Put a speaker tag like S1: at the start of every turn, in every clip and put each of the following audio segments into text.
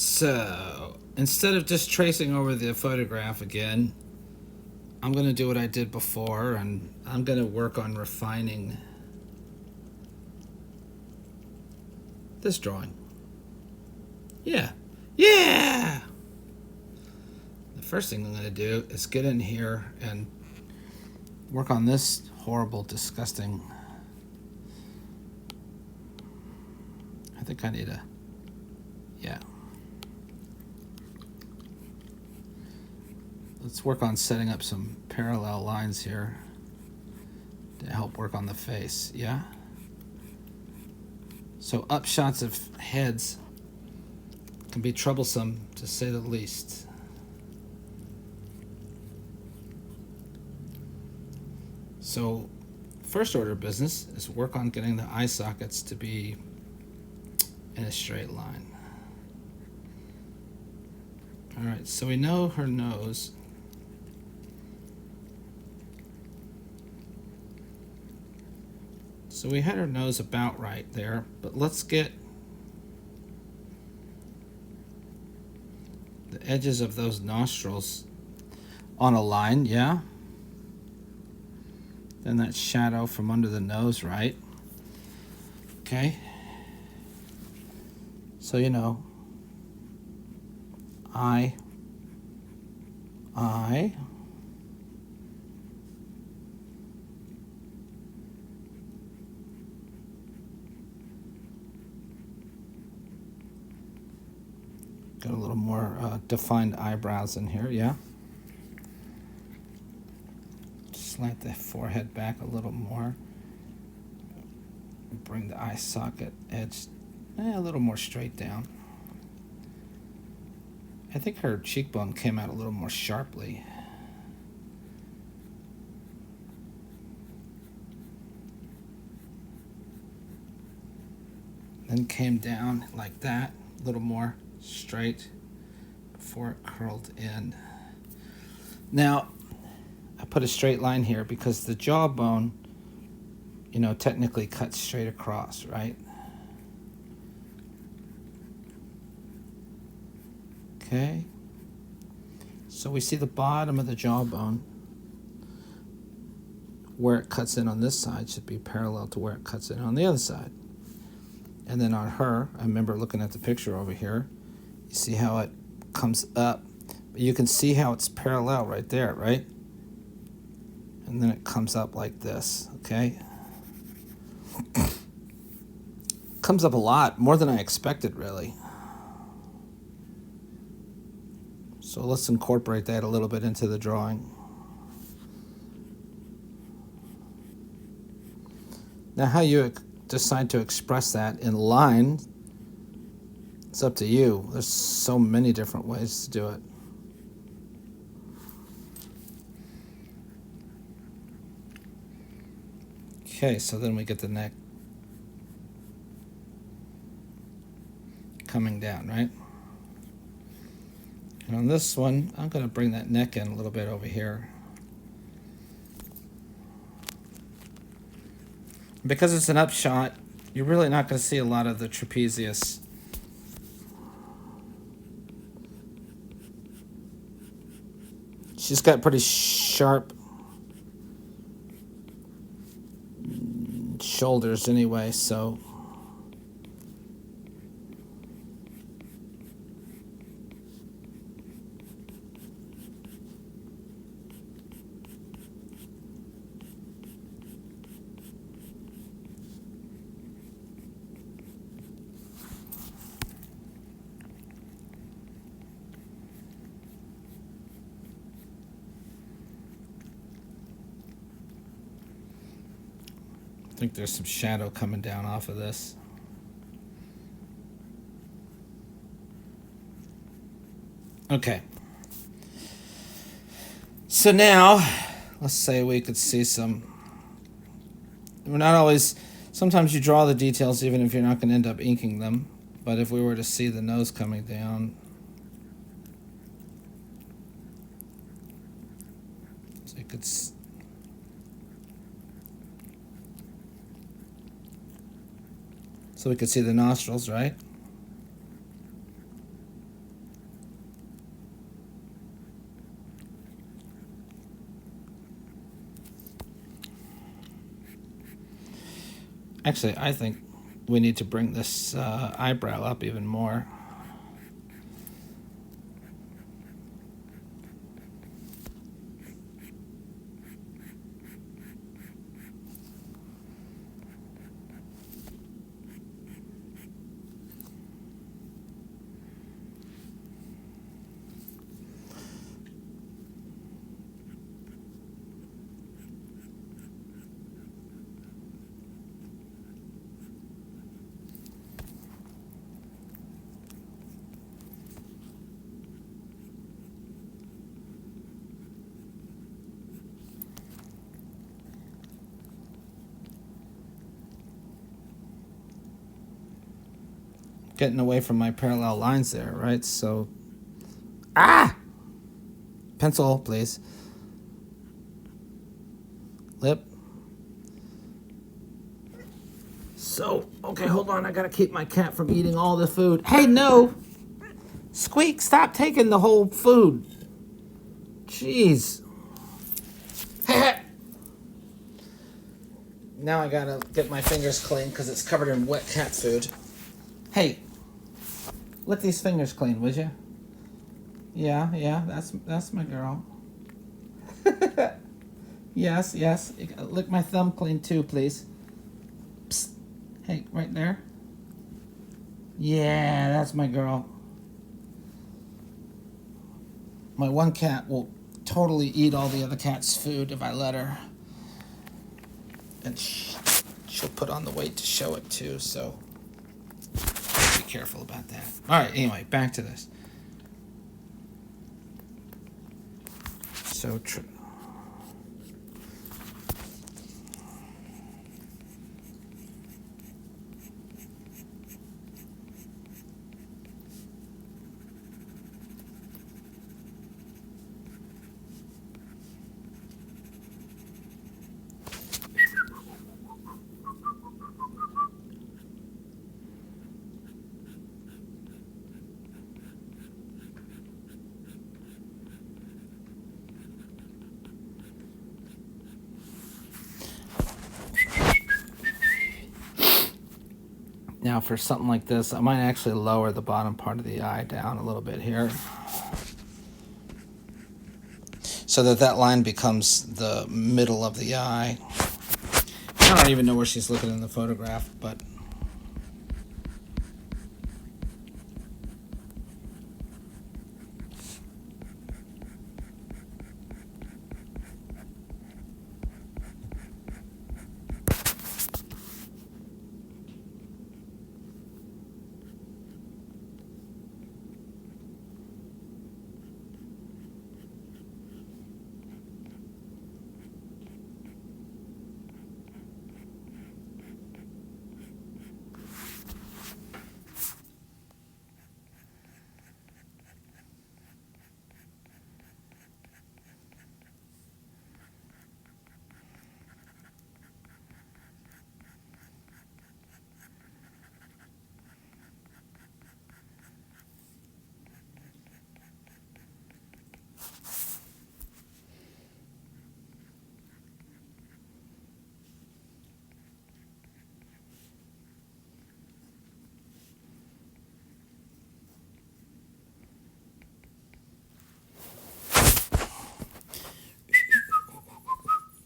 S1: So, instead of just tracing over the photograph again, I'm going to do what I did before, and I'm going to work on refining this drawing. Yeah. Yeah! The first thing I'm going to do is get in here and work on this horrible, disgusting... I think I need a... Yeah. Let's work on setting up some parallel lines here to help work on the face, yeah? So upshots of heads can be troublesome, to say the least. So first order of business is work on getting the eye sockets to be in a straight line. All right, so we know her nose. So we had her nose about right there, but let's get the edges of those nostrils on a line, yeah? Then that shadow from under the nose, right? Okay. So, you know, eye. Got a little more defined eyebrows in here, yeah? Slant the forehead back a little more. Bring the eye socket edge a little more straight down. I think her cheekbone came out a little more sharply. Then came down like that, a little more straight before it curled in. Now, I put a straight line here because the jawbone, you know, technically cuts straight across, right? Okay. So we see the bottom of the jawbone. Where it cuts in on this side should be parallel to where it cuts in on the other side. And then on her, I remember looking at the picture over here, you see how it comes up. You can see how it's parallel right there, right? And then it comes up like this, okay? Comes up a lot, more than I expected, really. So let's incorporate that a little bit into the drawing. Now, how you decide to express that in line, it's up to you. There's so many different ways to do it. Okay, so then we get the neck coming down, right? And on this one, I'm going to bring that neck in a little bit over here. Because it's an upshot, you're really not going to see a lot of the trapezius. She's got pretty sharp shoulders anyway, so... I think there's some shadow coming down off of this. Okay. So now, let's say we could see some... We're not always... Sometimes you draw the details even if you're not going to end up inking them. But if we were to see the nose coming down... So you could... So we could see the nostrils, right? Actually, I think we need to bring this eyebrow up even more. Getting away from my parallel lines there, right? So, pencil, please. Lip. So, okay, hold on. I gotta keep my cat from eating all the food. Hey, no! Squeak, stop taking the whole food. Jeez. Now I gotta get my fingers clean because it's covered in wet cat food. Hey, lick these fingers clean, would you? Yeah, that's my girl. Yes. You gotta lick my thumb clean too, please. Psst. Hey, right there. Yeah, that's my girl. My one cat will totally eat all the other cat's food if I let her. And she'll put on the weight to show it too, so be careful about that. Alright, anyway, back to this. So true. Now for something like this, I might actually lower the bottom part of the eye down a little bit here, so that line becomes the middle of the eye. I don't even know where she's looking in the photograph, but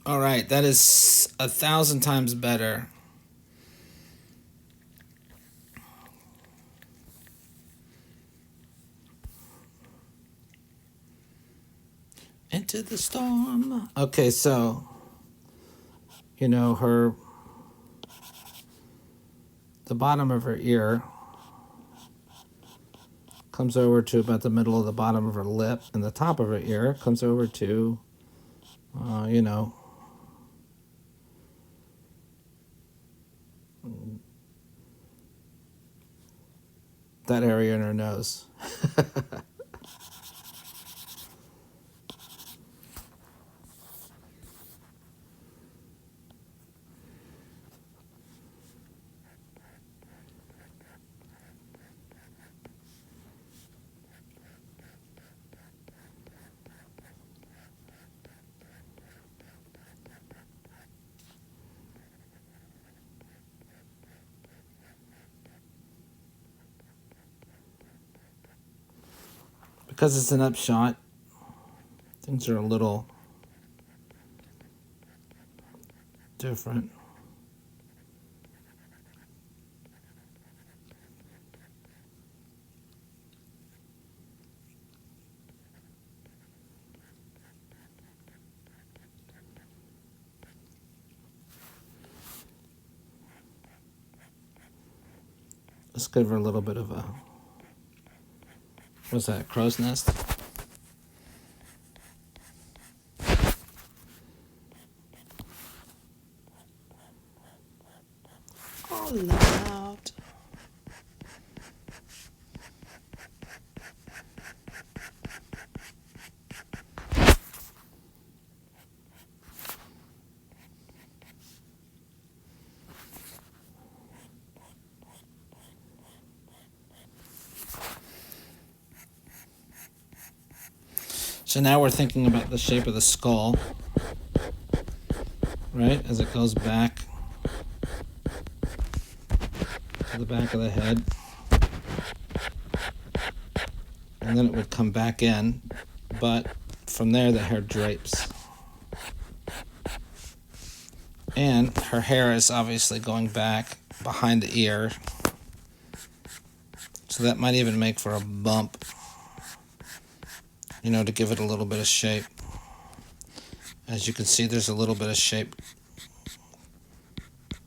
S1: all right, that is 1,000 times better. Into the storm. Okay, so the bottom of her ear comes over to about the middle of the bottom of her lip, and the top of her ear comes over to, that area in her nose. because it's an upshot, things are a little different. Let's give her a little bit of a, what's that, crow's nest? Oh, loud. So now we're thinking about the shape of the skull, right? As it goes back to the back of the head. And then it would come back in, but from there the hair drapes. And her hair is obviously going back behind the ear. So that might even make for a bump, you know, to give it a little bit of shape. As you can see, there's a little bit of shape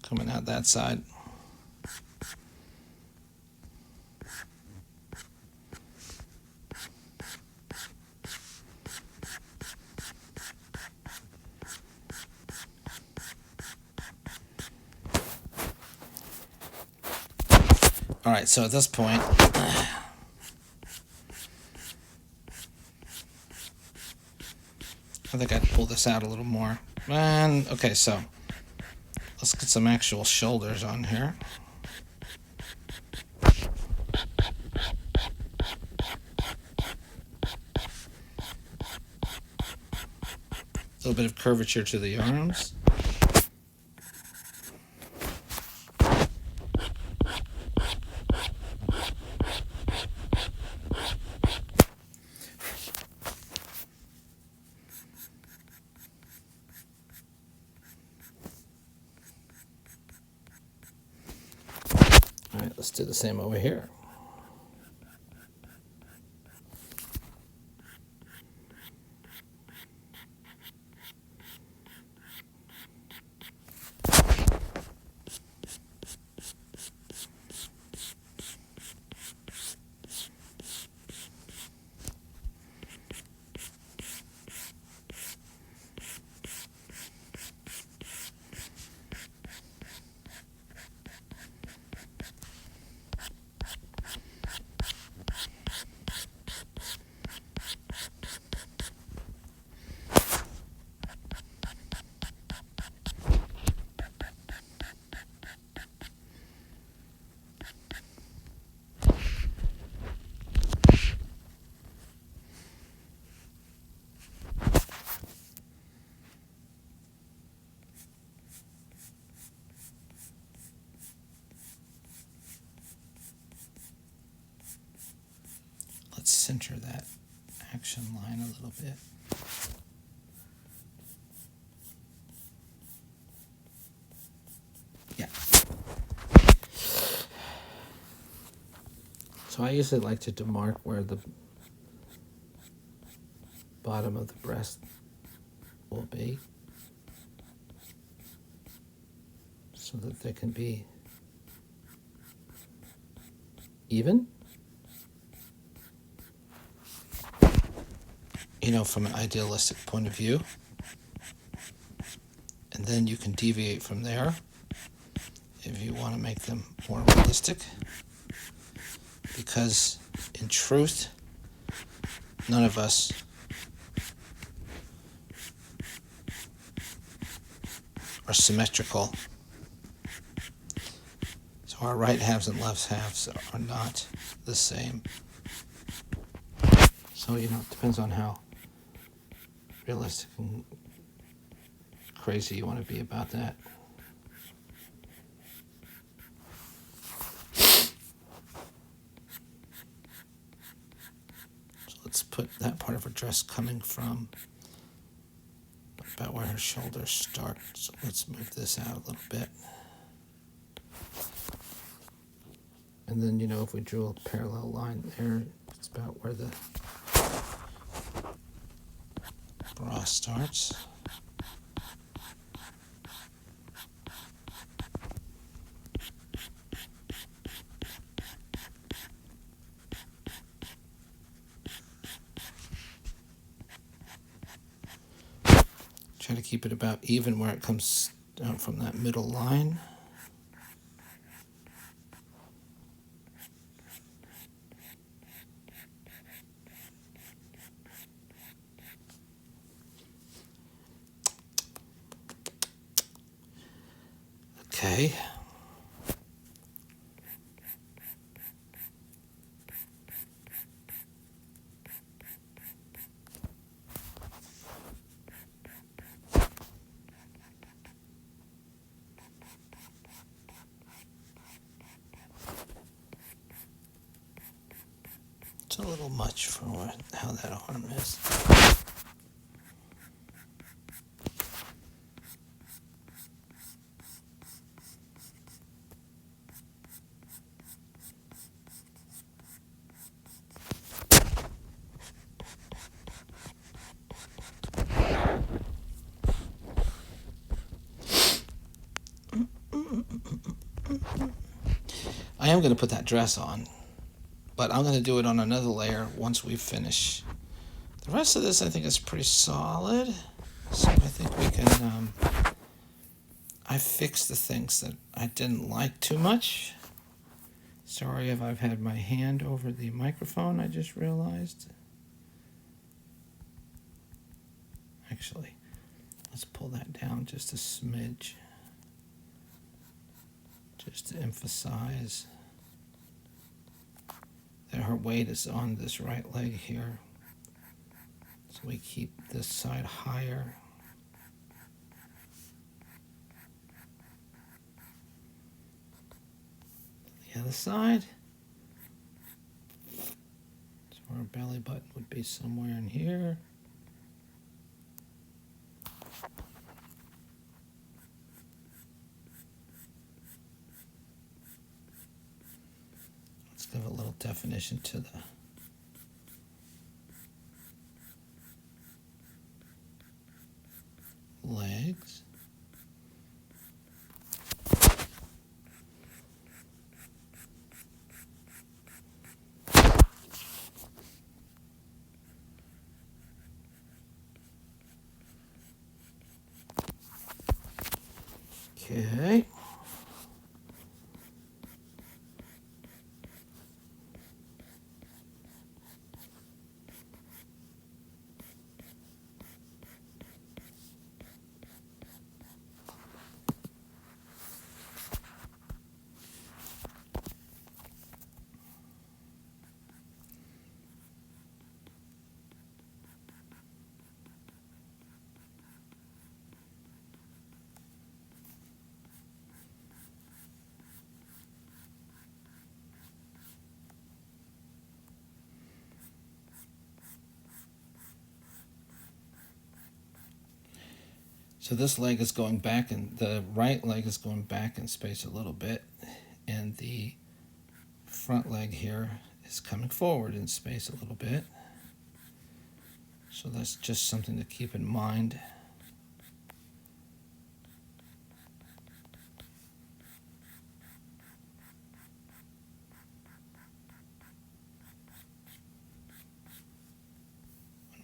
S1: coming out that side. All right, so at this point, I think I'd pull this out a little more. And, okay, so let's get some actual shoulders on here. A little bit of curvature to the arms. All right, let's do the same over here. Let's center that action line a little bit. Yeah. So I usually like to demark where the bottom of the breast will be, so that they can be even. You know, from an idealistic point of view. And then you can deviate from there if you want to make them more realistic. Because in truth, none of us are symmetrical. So our right halves and left halves are not the same. So, you know, it depends on how realistic and crazy you want to be about that. So let's put that part of her dress coming from about where her shoulders start. So let's move this out a little bit. And then, if we drew a parallel line there, it's about where the bra starts. Try to keep it about even where it comes down from that middle line. Okay. It's a little much for how that arm is. I am going to put that dress on, but I'm going to do it on another layer once we finish. The rest of this I think is pretty solid, so I think we can, I fixed the things that I didn't like too much. Sorry if I've had my hand over the microphone, I just realized. Actually, let's pull that down just a smidge, just to emphasize that her weight is on this right leg here. So we keep this side higher. The other side. So our belly button would be somewhere in here. Let's give a little definition to the legs. Okay. So this leg is going back, and the right leg is going back in space a little bit, and the front leg here is coming forward in space a little bit. So that's just something to keep in mind.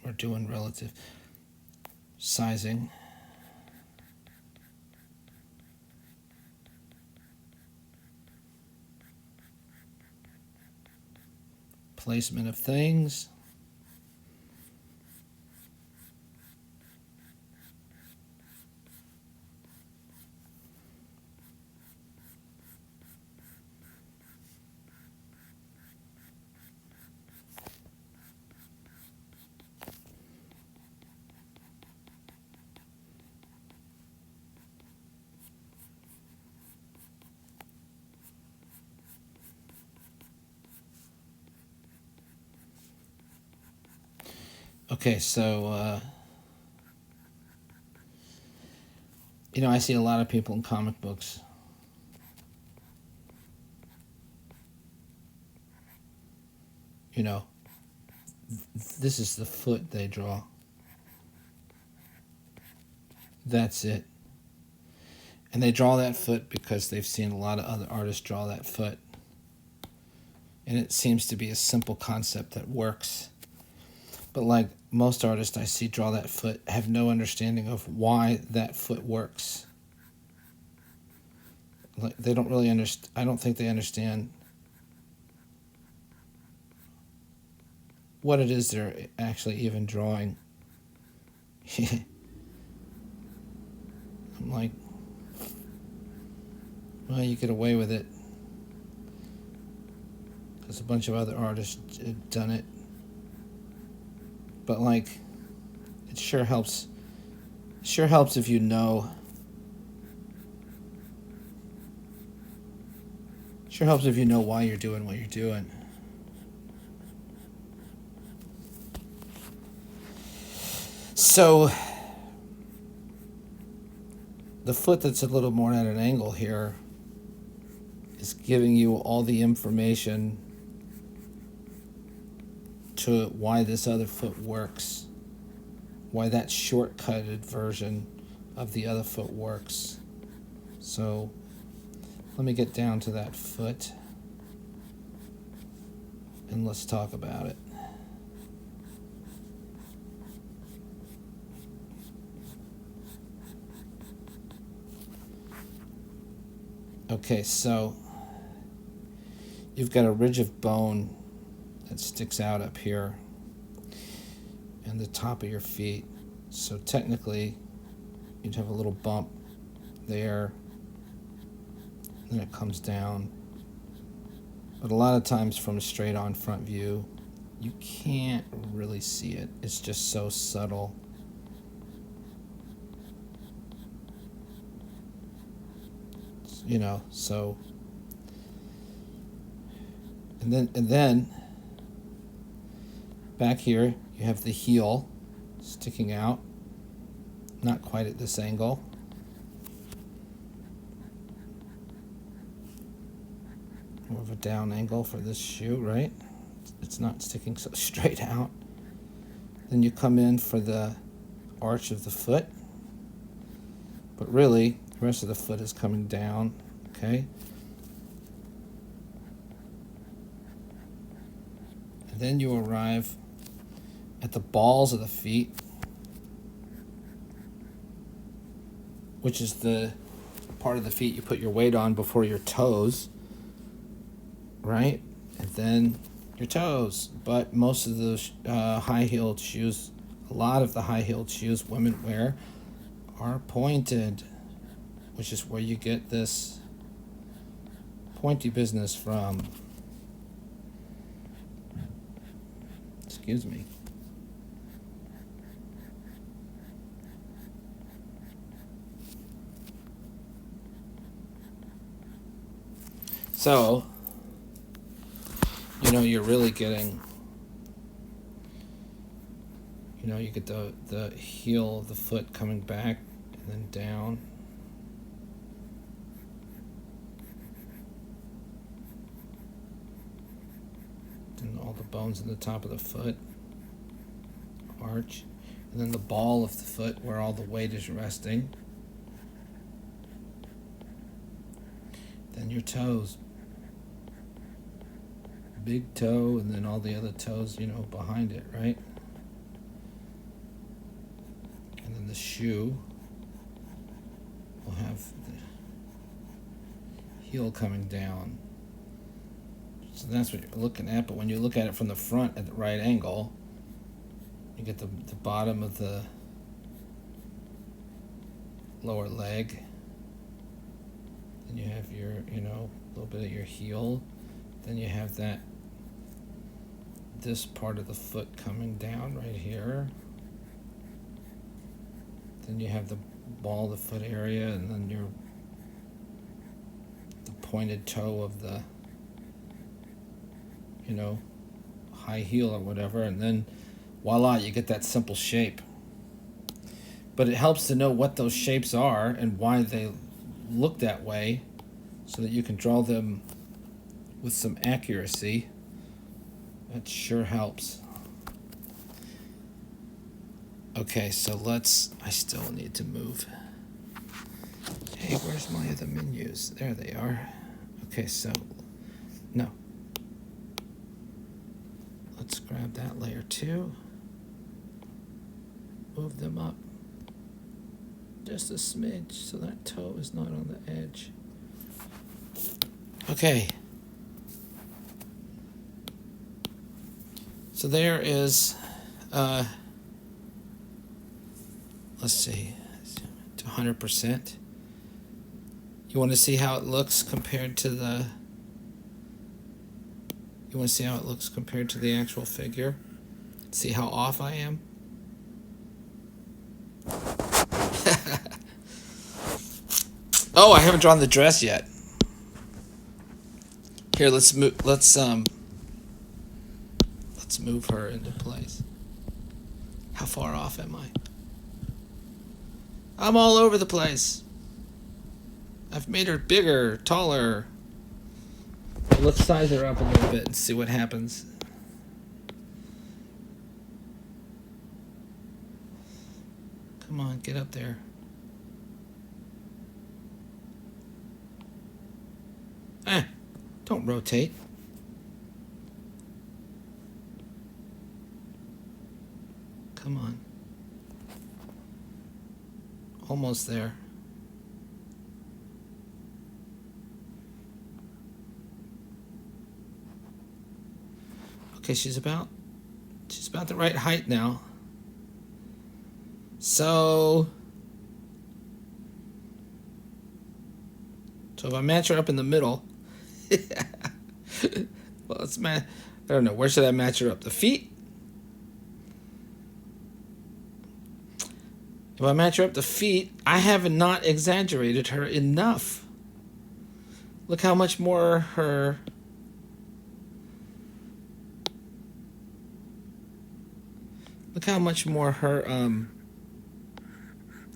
S1: When we're doing relative sizing. Placement of things. Okay, so I see a lot of people in comic books. This is the foot they draw. That's it. And they draw that foot because they've seen a lot of other artists draw that foot. And it seems to be a simple concept that works. But like most artists I see draw that foot have no understanding of why that foot works. Like they don't really understand. I don't think they understand what it is they're actually even drawing. I'm like, well, you get away with it because a bunch of other artists have done it. But like, it sure helps. Sure helps if you know. Sure helps if you know why you're doing what you're doing. So, the foot that's a little more at an angle here is giving you all the information to why this other foot works, why that shortcutted version of the other foot works. So let me get down to that foot and let's talk about it. Okay, so you've got a ridge of bone that sticks out up here and the top of your feet. So technically, you'd have a little bump there, then it comes down. But a lot of times from a straight on front view, you can't really see it. It's just so subtle. So and then back here you have the heel sticking out, not quite at this angle. More of a down angle for this shoe, right? It's not sticking so straight out. Then you come in for the arch of the foot, but really the rest of the foot is coming down, okay? And then you arrive at the balls of the feet, which is the part of the feet you put your weight on before your toes, right? And then your toes. But most of the high-heeled shoes, a lot of the high-heeled shoes women wear are pointed, which is where you get this pointy business from. Excuse me. So, you're really getting, you get the heel of the foot coming back and then down. And all the bones in the top of the foot, arch. And then the ball of the foot where all the weight is resting. Then your toes. Big toe and then all the other toes, behind it, right? And then the shoe will have the heel coming down. So that's what you're looking at, but when you look at it from the front at the right angle, you get the bottom of the lower leg. Then you have your, a little bit of your heel. Then you have this part of the foot coming down right here. Then you have the ball of the foot area, and then the pointed toe of the, high heel or whatever, and then voila, you get that simple shape. But it helps to know what those shapes are and why they look that way so that you can draw them with some accuracy. That sure helps. Okay, so I still need to move. Hey, where's my other menus? There they are. Okay, so, no. Let's grab that layer too. Move them up just a smidge so that toe is not on the edge. Okay. So there is, let's see, to 100%. You want to see how it looks compared to the, actual figure? See how off I am? Oh, I haven't drawn the dress yet. Here, let's move her into place. How far off am I? I'm all over the place. I've made her bigger, taller. Let's size her up a little bit and see what happens. Come on, get up there. Don't rotate. Come on. Almost there. Okay, she's about the right height now. So if I match her up in the middle, well, I don't know, where should I match her up? The feet? If I match her up the feet, I have not exaggerated her enough. Look how much more her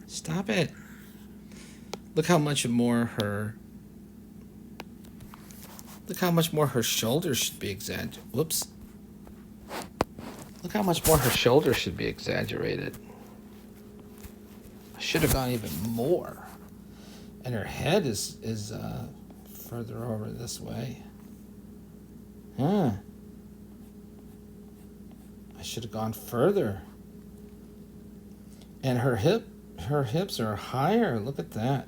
S1: stop it. Look how much more her shoulders should be exaggerated. Whoops. Look how much more her shoulders should be exaggerated. I should have gone even more. And her head is further over this way. I should have gone further. And her hips are higher. Look at that.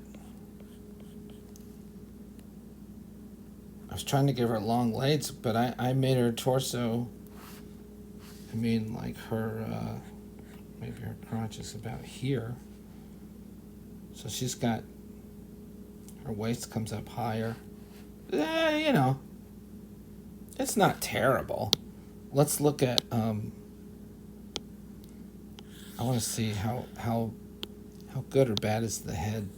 S1: I was trying to give her long legs, but I made her torso. I mean, like her, maybe her crotch is about here. So she's got, her waist comes up higher. You know, it's not terrible. Let's look at, I want to see how good or bad is the head.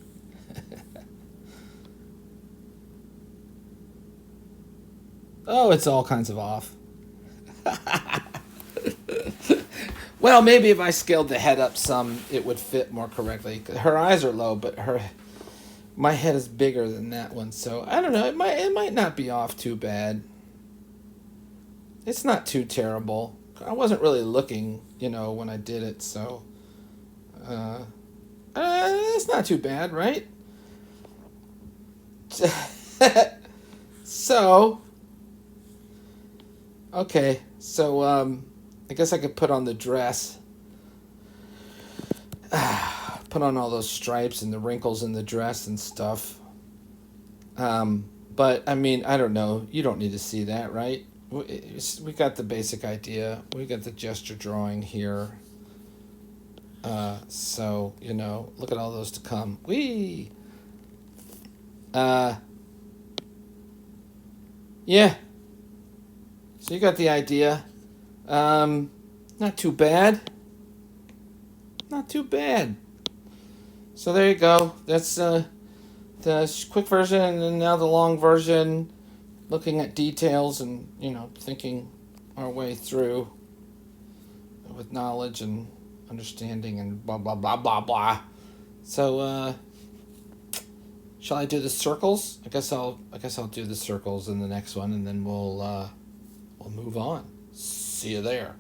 S1: Oh, it's all kinds of off. Well, maybe if I scaled the head up some, it would fit more correctly. Her eyes are low, but my head is bigger than that one, so I don't know. It might not be off too bad. It's not too terrible. I wasn't really looking, when I did it, so it's not too bad, right? So, okay, so I guess I could put on the dress. Put on all those stripes and the wrinkles in the dress and stuff. But, I mean, I don't know. You don't need to see that, right? We got the basic idea. We got the gesture drawing here. So, look at all those to come. Whee! Yeah. So you got the idea. Not too bad. Not too bad. So there you go. That's the quick version, and then now the long version, looking at details and, thinking our way through. with knowledge and understanding and blah blah blah blah blah. So shall I do the circles? I guess I'll do the circles in the next one, and then we'll move on. See you there.